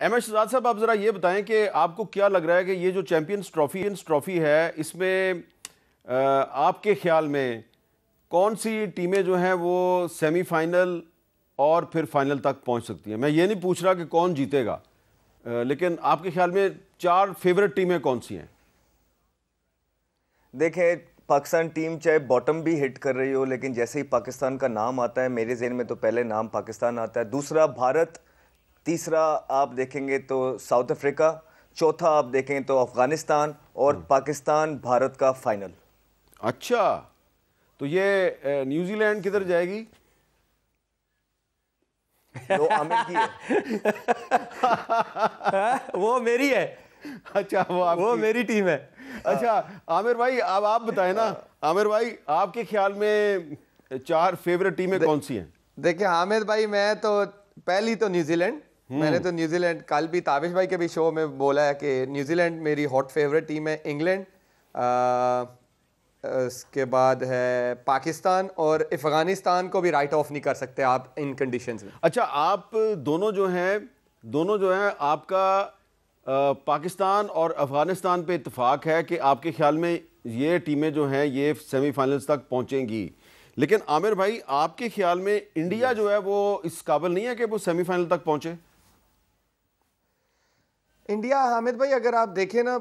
MS Shahzad साहब, आप ज़रा ये बताएं कि आपको क्या लग रहा है कि ये जो चैंपियंस ट्रॉफी है, इसमें आपके ख्याल में कौन सी टीमें जो हैं वो सेमीफाइनल और फिर फाइनल तक पहुंच सकती हैं? मैं ये नहीं पूछ रहा कि कौन जीतेगा, लेकिन आपके ख्याल में 4 फेवरेट टीमें कौन सी हैं? देखें, पाकिस्तान टीम चाहे बॉटम भी हिट कर रही हो, लेकिन जैसे ही पाकिस्तान का नाम आता है मेरे ज़हन में तो पहले नाम पाकिस्तान आता है, दूसरा भारत, तीसरा आप देखेंगे तो साउथ अफ्रीका, चौथा आप देखेंगे तो अफगानिस्तान और पाकिस्तान भारत का फाइनल। अच्छा, तो ये न्यूजीलैंड किधर जाएगी? तो आमिर की है। वो मेरी है। अच्छा, वो मेरी टीम है। अच्छा आमिर भाई, अब आप बताएं ना। आमिर भाई, आपके ख्याल में 4 फेवरेट टीमें कौन सी हैं? देखिए हामिद भाई, मैं तो पहली तो न्यूजीलैंड, मैंने तो न्यूजीलैंड कल भी ताबिश भाई के भी शो में बोला है कि न्यूजीलैंड मेरी हॉट फेवरेट टीम है। इंग्लैंड, उसके बाद है पाकिस्तान, और अफगानिस्तान को भी राइट ऑफ नहीं कर सकते आप इन कंडीशंस में। अच्छा, आप दोनों जो हैं आपका पाकिस्तान और अफगानिस्तान पे इत्तेफाक है कि आपके ख्याल में ये टीमें जो हैं ये सेमीफाइनल्स तक पहुंचेंगी, लेकिन आमिर भाई आपके ख्याल में इंडिया जो है वो इस काबिल नहीं है कि वो सेमीफाइनल तक पहुंचे? इंडिया, हामिद भाई, अगर आप देखें ना,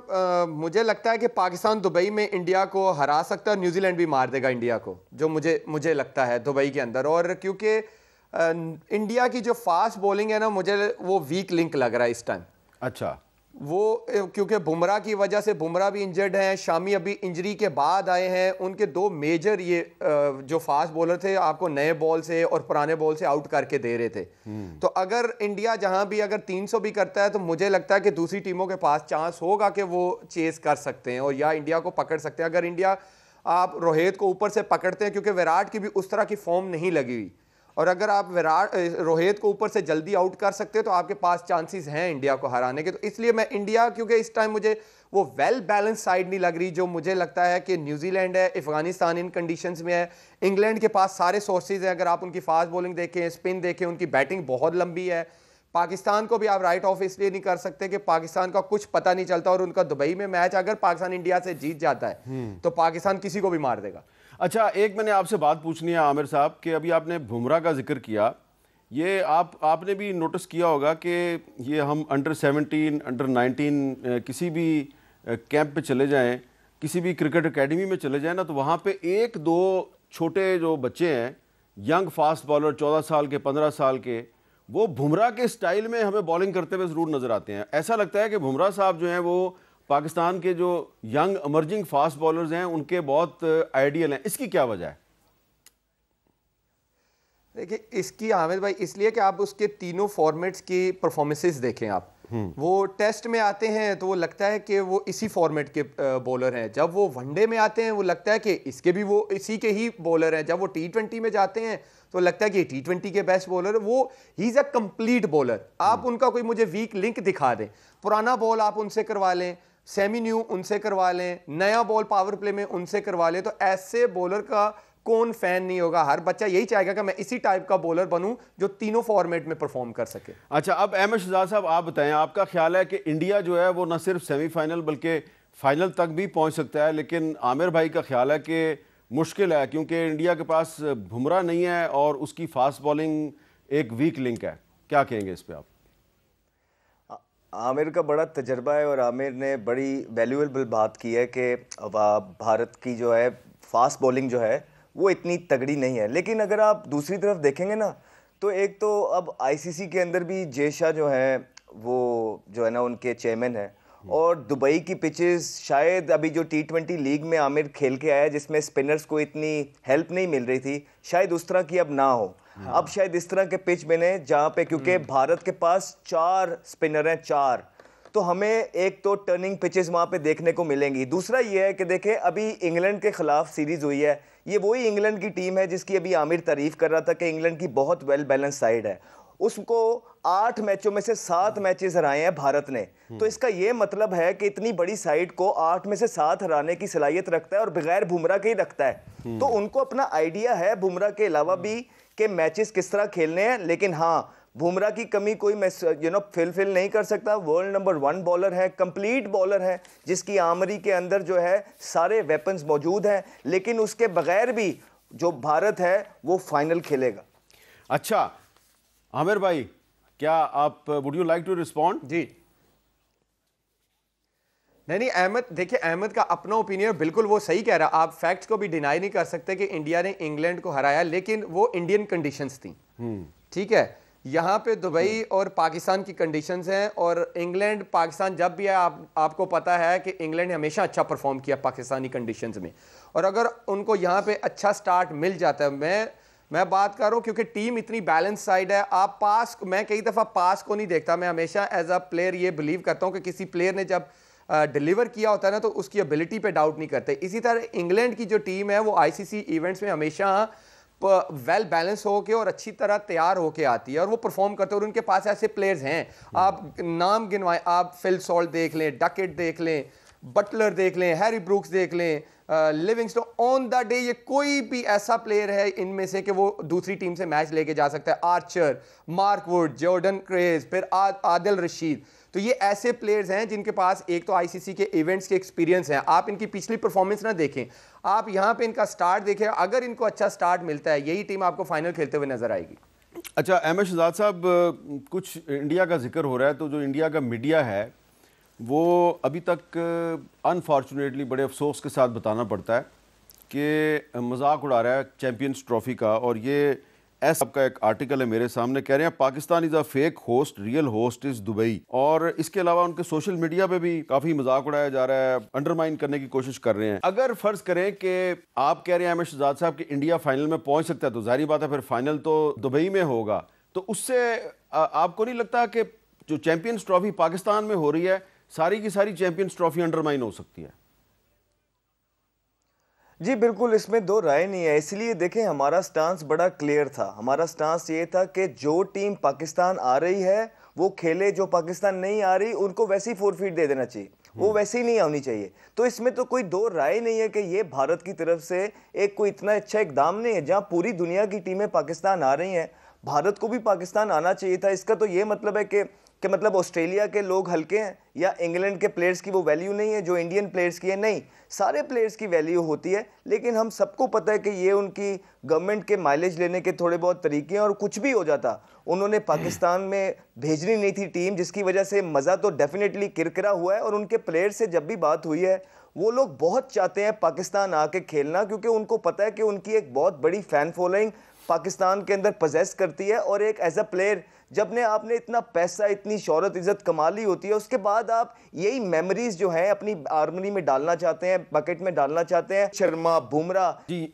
मुझे लगता है कि पाकिस्तान दुबई में इंडिया को हरा सकता है, और न्यूजीलैंड भी मार देगा इंडिया को, जो मुझे लगता है दुबई के अंदर। और क्योंकि इंडिया की जो फास्ट बॉलिंग है ना, मुझे वो वीक लिंक लग रहा है इस टाइम। अच्छा, वो क्योंकि बुमराह की वजह से, बुमराह भी इंजर्ड हैं, शामी अभी इंजरी के बाद आए हैं, उनके 2 मेजर ये जो फास्ट बॉलर थे आपको नए बॉल से और पुराने बॉल से आउट करके दे रहे थे। तो अगर इंडिया जहां भी अगर 300 भी करता है तो मुझे लगता है कि दूसरी टीमों के पास चांस होगा कि वो चेस कर सकते हैं और या इंडिया को पकड़ सकते हैं। अगर इंडिया, आप रोहित को ऊपर से पकड़ते हैं, क्योंकि विराट की भी उस तरह की फॉर्म नहीं लगी हुई, और अगर आप रोहित को ऊपर से जल्दी आउट कर सकते हो तो आपके पास चांसेस हैं इंडिया को हराने के। तो इसलिए मैं इंडिया, क्योंकि इस टाइम मुझे वो वेल बैलेंस साइड नहीं लग रही, जो मुझे लगता है कि न्यूजीलैंड है, अफगानिस्तान इन कंडीशंस में है, इंग्लैंड के पास सारे सोर्सेज हैं। अगर आप उनकी फास्ट बॉलिंग देखें, स्पिन देखें, उनकी बैटिंग बहुत लंबी है। पाकिस्तान को भी आप राइट ऑफ इसलिए नहीं कर सकते कि पाकिस्तान का कुछ पता नहीं चलता, और उनका दुबई में मैच अगर पाकिस्तान इंडिया से जीत जाता है तो पाकिस्तान किसी को भी मार देगा। अच्छा, एक मैंने आपसे बात पूछनी है आमिर साहब कि अभी आपने बुमराह का जिक्र किया, ये आपने भी नोटिस किया होगा कि ये हम अंडर 17, अंडर 19 किसी भी कैंप पे चले जाएं, किसी भी क्रिकेट एकेडमी में चले जाएं ना, तो वहाँ पे 1-2 छोटे जो बच्चे हैं, यंग फास्ट बॉलर 14 साल के, 15 साल के, वो बुमराह के स्टाइल में हमें बॉलिंग करते हुए ज़रूर नज़र आते हैं। ऐसा लगता है कि बुमराह साहब जो हैं वो पाकिस्तान के जो यंग इमर्जिंग फास्ट बॉलर्स हैं उनके बहुत आइडियल हैं। इसकी क्या वजह है? देखिए, इसकी हामिद भाई इसलिए कि आप उसके तीनों फॉर्मेट्स की परफॉर्मेंसेस देखें आप। वो टेस्ट में आते हैं तो वो लगता है कि वो इसी फॉर्मेट के बॉलर हैं, जब वो वनडे में आते हैं वो लगता है कि इसके भी वो इसी के ही बॉलर हैं, जब वो T20 में जाते हैं तो लगता है कि T20 के बेस्ट बॉलर है। वो he is a complete bowler. आप उनका कोई मुझे वीक लिंक दिखा दें, पुराना बॉल आप उनसे करवा लें, सेमी न्यू उनसे करवा लें, नया बॉल पावर प्ले में उनसे करवा लें, तो ऐसे बॉलर का कौन फैन नहीं होगा? हर बच्चा यही चाहेगा कि मैं इसी टाइप का बॉलर बनूं जो तीनों फॉर्मेट में परफॉर्म कर सके। अच्छा, अब एमएस शहजाद साहब, आप बताएं, आपका ख्याल है कि इंडिया जो है वो न सिर्फ सेमीफाइनल बल्कि फाइनल तक भी पहुंच सकता है, लेकिन आमिर भाई का ख्याल है कि मुश्किल है क्योंकि इंडिया के पास बुमराह नहीं है और उसकी फास्ट बॉलिंग एक वीक लिंक है। क्या कहेंगे इस पर आप? आमिर का बड़ा तजर्बा है और आमिर ने बड़ी वैल्यूएबल बात की है कि भारत की जो है फास्ट बॉलिंग जो है वो इतनी तगड़ी नहीं है। लेकिन अगर आप दूसरी तरफ देखेंगे ना, तो एक तो अब आईसीसी के अंदर भी जय शाह जो है वो जो है ना उनके चेयरमैन है, और दुबई की पिचेस शायद अभी जो T20 लीग में आमिर खेल के आया जिसमें स्पिनर्स को इतनी हेल्प नहीं मिल रही थी, शायद उस तरह की अब ना हो। अब शायद इस तरह के पिच बने जहाँ पे, क्योंकि भारत के पास 4 स्पिनर हैं, 4, तो हमें एक तो टर्निंग पिचेस वहाँ पे देखने को मिलेंगी। दूसरा ये है कि देखें, अभी इंग्लैंड के खिलाफ सीरीज हुई है, ये वही इंग्लैंड की टीम है जिसकी अभी आमिर तारीफ कर रहा था कि इंग्लैंड की बहुत वेल बैलेंस साइड है। उसको 8 मैचों में से 7 मैचेस हराए हैं भारत ने, तो इसका ये मतलब है कि इतनी बड़ी साइड को 8 में से 7 हराने की सलाहियत रखता है और बगैर बुमराह के ही रखता है। तो उनको अपना आइडिया है बुमराह के अलावा भी कि मैचेस किस तरह खेलने हैं। लेकिन हाँ, बुमराह की कमी कोई फिल नहीं कर सकता। वर्ल्ड नंबर 1 बॉलर है, कंप्लीट बॉलर है, जिसकी आर्मरी के अंदर जो है सारे वेपन्स मौजूद हैं, लेकिन उसके बगैर भी जो भारत है वो फाइनल खेलेगा। अच्छा आमिर भाई, क्या आप would you like to respond? जी नहीं अहमद, देखिए अहमद का अपना ओपिनियन बिल्कुल वो सही कह रहा। आप फैक्ट्स को भी डिनाई नहीं कर सकते कि इंडिया ने इंग्लैंड को हराया, लेकिन वो इंडियन कंडीशंस थी। ठीक है, यहाँ पे दुबई और पाकिस्तान की कंडीशंस हैं, और इंग्लैंड पाकिस्तान जब भी है, आपको पता है कि इंग्लैंड ने हमेशा अच्छा परफॉर्म किया पाकिस्तानी कंडीशंस में, और अगर उनको यहाँ पे अच्छा स्टार्ट मिल जाता है, मैं बात कर रहा हूँ क्योंकि टीम इतनी बैलेंस साइड है। आप पास, मैं कई दफ़ा पास को नहीं देखता, मैं हमेशा एज अ प्लेयर ये बिलीव करता हूँ कि किसी प्लेयर ने जब डिलीवर किया होता है ना तो उसकी एबिलिटी पे डाउट नहीं करते। इसी तरह इंग्लैंड की जो टीम है वो आईसीसी इवेंट्स में हमेशा वेल बैलेंस होके और अच्छी तरह तैयार होके आती है, और वो परफॉर्म करते हैं, और उनके पास ऐसे प्लेयर्स हैं। आप नाम गिनवाएं, आप फिल सॉल्ट देख लें, डकेट देख लें, बटलर देख लें, हैरी ब्रूक्स देख लें, लिविंगस्टोन, ऑन द डे ये कोई भी ऐसा प्लेयर है इनमें से कि वो दूसरी टीम से मैच लेके जा सकता है। Archer, Mark Wood, Jordan craze, फिर आदिल रशीद, तो ये ऐसे प्लेयर्स हैं जिनके पास एक तो आईसीसी के इवेंट्स के एक्सपीरियंस हैं। आप इनकी पिछली परफॉर्मेंस ना देखें, आप यहाँ पे इनका स्टार्ट देखें, अगर इनको अच्छा स्टार्ट मिलता है यही टीम आपको फाइनल खेलते हुए नजर आएगी। अच्छा अहमद शहजाद साहब, कुछ इंडिया का जिक्र हो रहा है, तो जो इंडिया का मीडिया है वो अभी तक अनफॉर्चुनेटली बड़े अफसोस के साथ बताना पड़ता है कि मजाक उड़ा रहा है चैंपियंस ट्रॉफी का। और ये ऐसा आपका एक आर्टिकल है मेरे सामने, कह रहे हैं Pakistan is a fake host, real host is Dubai. और इसके अलावा उनके सोशल मीडिया पे भी काफ़ी मजाक उड़ाया जा रहा है, अंडरमाइन करने की कोशिश कर रहे हैं। अगर फ़र्ज़ करें कि आप कह रहे हैं अहमद शहजाद साहब कि इंडिया फाइनल में पहुंच सकता है, तो जाहिर बात है फिर फाइनल तो दुबई में होगा, तो उससे आपको नहीं लगता कि जो चैंपियंस ट्रॉफी पाकिस्तान में हो रही है, सारी की सारी चैंपियंस ट्रॉफी अंडरमाइन हो सकती है? जी बिल्कुल, इसमें दो राय नहीं है। इसलिए देखें, हमारा स्टांस बड़ा क्लियर था। हमारा स्टांस ये था कि जो टीम पाकिस्तान आ रही है वो खेले, जो पाकिस्तान नहीं आ रही उनको वैसी फोरफीट दे देना चाहिए, वो वैसे ही नहीं आनी चाहिए। तो इसमें तो कोई दो राय नहीं है कि ये भारत की तरफ से एक कोई इतना अच्छा इकदाम नहीं है। जहाँ पूरी दुनिया की टीमें पाकिस्तान आ रही हैं, भारत को भी पाकिस्तान आना चाहिए था। इसका तो ये मतलब है कि मतलब ऑस्ट्रेलिया के लोग हल्के हैं या इंग्लैंड के प्लेयर्स की वो वैल्यू नहीं है जो इंडियन प्लेयर्स की है। नहीं, सारे प्लेयर्स की वैल्यू होती है, लेकिन हम सबको पता है कि ये उनकी गवर्नमेंट के माइलेज लेने के थोड़े बहुत तरीके हैं। और कुछ भी हो जाता, उन्होंने पाकिस्तान में भेजनी नहीं थी टीम, जिसकी वजह से मज़ा तो डेफिनेटली किरकिरा हुआ है। और उनके प्लेयर से जब भी बात हुई है, वो लोग बहुत चाहते हैं पाकिस्तान आके खेलना, क्योंकि उनको पता है कि उनकी एक बहुत बड़ी फ़ैन फॉलोइंग पाकिस्तान के अंदर पजेस करती है। और एक एज अ प्लेयर जब ने आपने इतना पैसा, इतनी शोहरत, इज्जत कमा ली होती है, उसके बाद आप यही मेमोरीज जो है अपनी आर्मरी में डालना चाहते हैं, बकेट में डालना चाहते हैं। शर्मा, बुमराह। जी